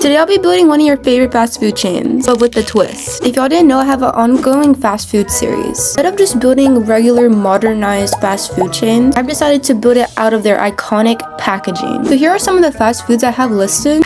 Today I'll be building one of your favorite fast food chains, but with a twist. If y'all didn't know, I have an ongoing fast food series. Instead of just building regular modernized fast food chains, I've decided to build it out of their iconic packaging. So here are some of the fast foods I have listed.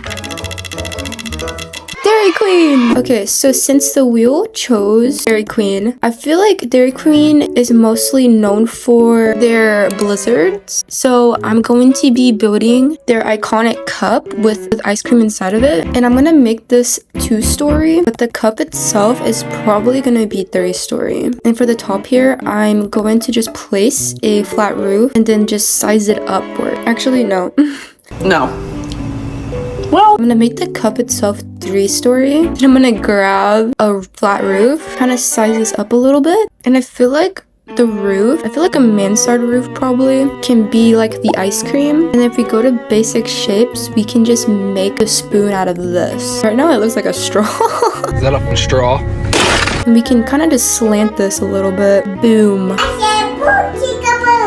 Dairy Queen! Okay, so since the wheel chose Dairy Queen, I feel like Dairy Queen is mostly known for their blizzards. So I'm going to be building their iconic cup with ice cream inside of it. And I'm going to make this 2-story, but the cup itself is probably going to be 3-story. And for the top here, I'm going to just place a flat roof and then just size it upward. Actually, no. No. Well, I'm gonna make the cup itself 3-story. Then I'm gonna grab a flat roof, kind of size this up a little bit. And I feel like the roof, a mansard roof probably can be like the ice cream. And if we go to basic shapes, we can just make a spoon out of this. Right now it looks like a straw. Is that a straw? And we can kind of just slant this a little bit. Boom.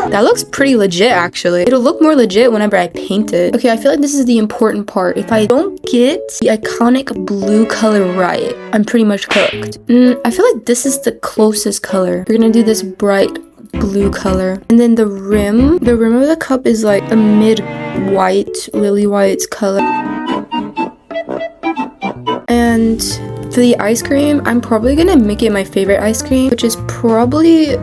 That looks pretty legit, actually. It'll look more legit whenever I paint it. Okay, I feel like this is the important part. If I don't get the iconic blue color right, I'm pretty much cooked. I feel like this is the closest color. We're gonna do this bright blue color. And then the rim of the cup is like a mid-white, lily white color. And for the ice cream, I'm probably gonna make it my favorite ice cream, which is probably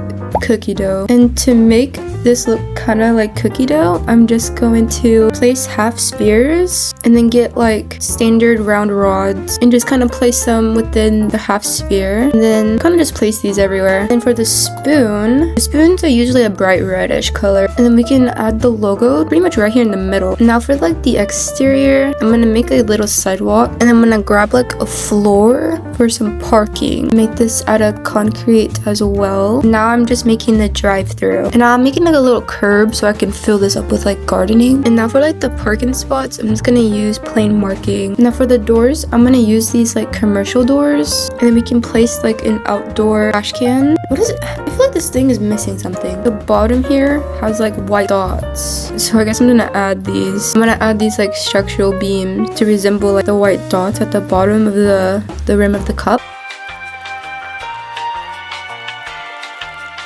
cookie dough. And to make this look kind of like cookie dough, I'm just going to place half spheres and then get like standard round rods and just kind of place them within the half sphere, and then kind of just place these everywhere. And for the spoons are usually a bright reddish color, and then we can add the logo pretty much right here in the middle. Now for like the exterior, I'm gonna make a little sidewalk, and I'm gonna grab like a floor for some parking. Make this out of concrete as well. Now I'm just making the drive-through, and I'm making like a little curb so I can fill this up with like gardening. And now for like the parking spots, I'm just gonna use plain marking. Now for the doors, I'm gonna use these like commercial doors, and then we can place like an outdoor trash can. What is it? I feel like this thing is missing something. The bottom here has like white dots, so I guess I'm gonna add these. I'm gonna add these like structural beams to resemble like the white dots at the bottom of the rim of the cup.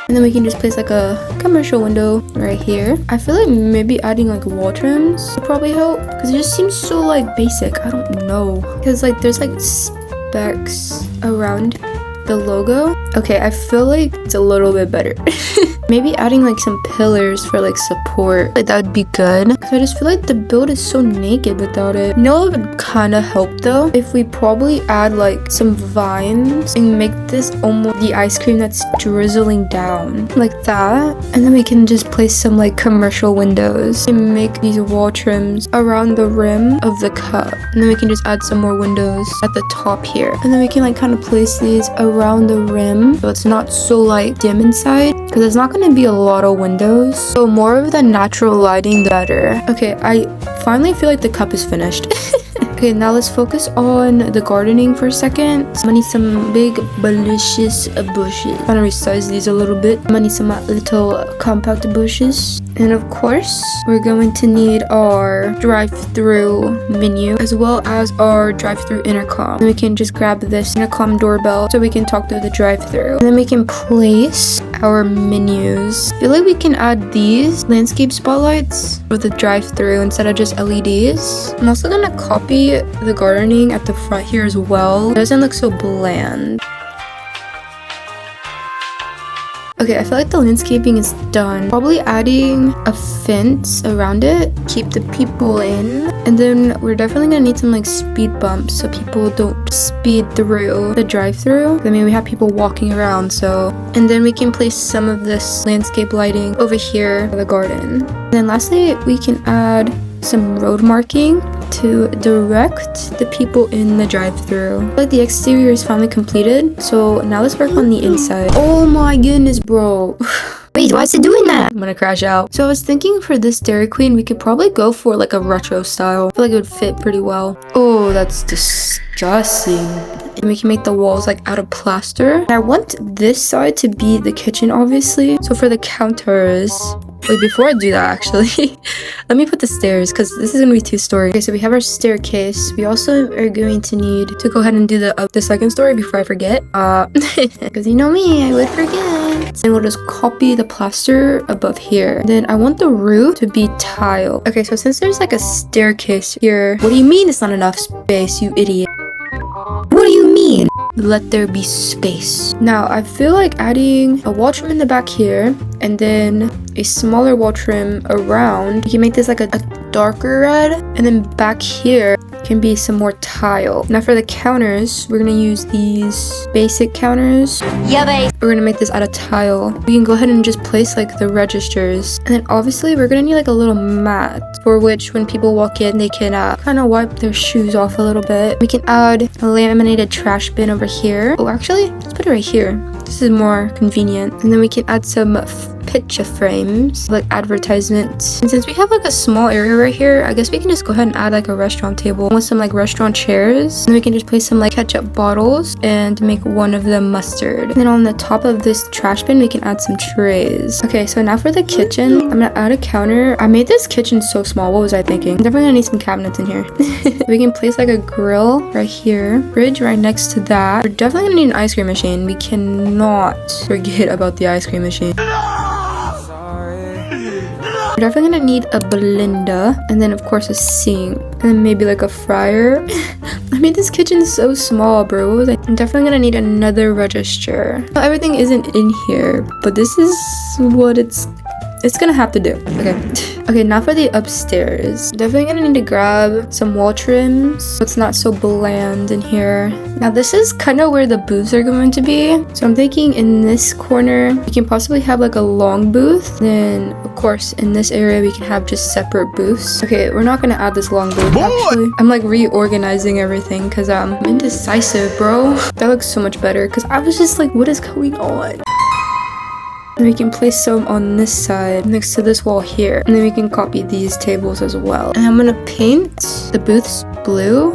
And then we can just place like a commercial window right here. I feel like maybe adding like wall trims would probably help, because it just seems so like basic. I don't know, because like there's like specks around the logo. Okay, I feel like it's a little bit better. Maybe adding like some pillars for like support, like that would be good, because I just feel like the build is so naked without it. You know what would kind of help though? If we probably add like some vines and make this almost the ice cream that's drizzling down like that, and then we can just place some like commercial windows and make these wall trims around the rim of the cup, and then we can just add some more windows at the top here, and then we can like kind of place these around the rim so it's not so like dim inside, because it's not going to be a lot of windows, so more of the natural lighting the better. Okay, I finally feel like the cup is finished. Okay, now let's focus on the gardening for a second. So I'm gonna need some big, delicious bushes. I'm gonna resize these a little bit. I'm gonna need some little compact bushes. And of course, we're going to need our drive-through menu, as well as our drive-through intercom. And we can just grab this intercom doorbell so we can talk through the drive-through. And then we can place our menus. I feel like we can add these landscape spotlights for the drive-through instead of just LEDs. I'm also gonna copy the gardening at the front here as well. It doesn't look so bland. Okay, I feel like the landscaping is done. Probably adding a fence around it, keep the people in. And then we're definitely gonna need some like speed bumps so people don't speed through the drive-through. I mean, we have people walking around, so. And then we can place some of this landscape lighting over here for the garden. And then lastly, we can add some road marking to direct the people in the drive-through. Like the exterior is finally completed, so now let's work on the inside. Oh my goodness, bro. Wait, why is it doing that? I'm gonna crash out. So I was thinking for this Dairy Queen, we could probably go for like a retro style. I feel like it would fit pretty well. Oh, that's disgusting. And we can make the walls like out of plaster. And I want this side to be the kitchen, obviously. So for the counters, Wait, before I do that, actually, let me put the stairs because this is gonna be 2-story. Okay, so we have our staircase. We also are going to need to go ahead and do the second story before I forget. Because you know me, I would forget. Then we'll just copy the plaster above here. Then I want the roof to be tile. Okay, so since there's like a staircase here, what do you mean it's not enough space, you idiot? What do you mean? Let there be space. Now, I feel like adding a wall trim in the back here and then a smaller wall trim around. You can make this like a darker red, and then back here can be some more tile. Now for the counters, we're gonna use these basic counters. Yeah, babe. We're gonna make this out of tile. We can go ahead and just place like the registers. And then obviously we're gonna need like a little mat for which when people walk in, they can kind of wipe their shoes off a little bit. We can add a laminated trash bin over here. Oh, actually, let's put it right here. This is more convenient. And then we can add some picture frames, like advertisements. And since we have like a small area right here, I guess we can just go ahead and add like a restaurant table with some like restaurant chairs. And we can just place some like ketchup bottles and make one of them mustard. And then on the top of this trash bin, we can add some trays. Okay, so now for the kitchen, I'm gonna add a counter. I made this kitchen so small. What was I thinking? I'm definitely gonna need some cabinets in here. We can place like a grill right here, fridge right next to that. We're definitely gonna need an ice cream machine. We cannot forget about the ice cream machine. We're definitely gonna need a blender, and then of course a sink, and then maybe like a fryer. I made this kitchen so small, bro. What was I? I'm definitely gonna need another register. Well, everything isn't in here, but this is what it's gonna have to do. Okay, now for the upstairs. Definitely gonna need to grab some wall trims so it's not so bland in here. Now this is kind of where the booths are going to be. So I'm thinking in this corner, we can possibly have like a long booth. Then of course in this area, we can have just separate booths. Okay, we're not gonna add this long booth actually. I'm like reorganizing everything because I'm indecisive, bro. That looks so much better because I was just like, what is going on? And we can place some on this side next to this wall here. And then we can copy these tables as well. And I'm gonna paint the booths blue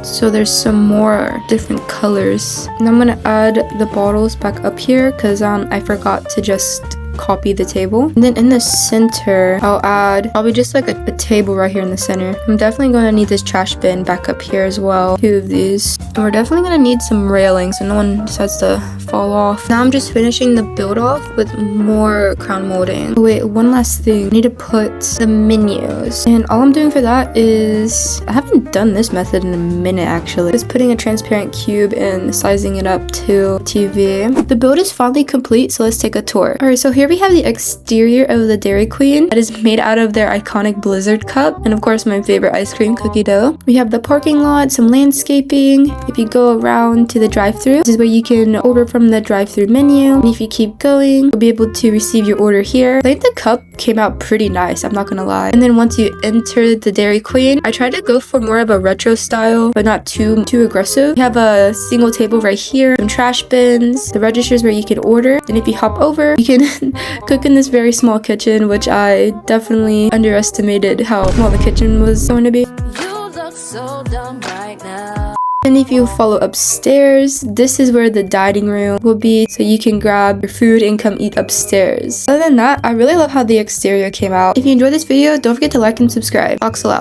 so there's some more different colors. And I'm gonna add the bottles back up here because I forgot to just copy the table. And then in the center, I'll add probably just like a table right here in the center. I'm definitely going to need this trash bin back up here as well. 2 of these. And we're definitely going to need some railings so no one decides to fall off. Now I'm just finishing the build off with more crown molding. Oh, wait, one last thing. I need to put the menus. And all I'm doing for that is, I haven't done this method in a minute actually. Just putting a transparent cube and sizing it up to TV. The build is finally complete, so let's take a tour. Alright, so here we have the exterior of the Dairy Queen that is made out of their iconic Blizzard cup, and of course my favorite ice cream, cookie dough. We have the parking lot, some landscaping. If you go around to the drive-thru, this is where you can order from the drive-thru menu, and if you keep going, you'll be able to receive your order here. I think the cup came out pretty nice, I'm not gonna lie. And then once you enter the Dairy Queen, I tried to go for more of a retro style, but not too aggressive. We have a single table right here, some trash bins, the registers where you can order, and if you hop over, you can cook in this very small kitchen, which I definitely underestimated how small the kitchen was going to be. You look so dumb right now. And if you follow upstairs, this is where the dining room will be, so you can grab your food and come eat upstairs. Other than that, I really love how the exterior came out. If you enjoyed this video, don't forget to like and subscribe. Oxel out.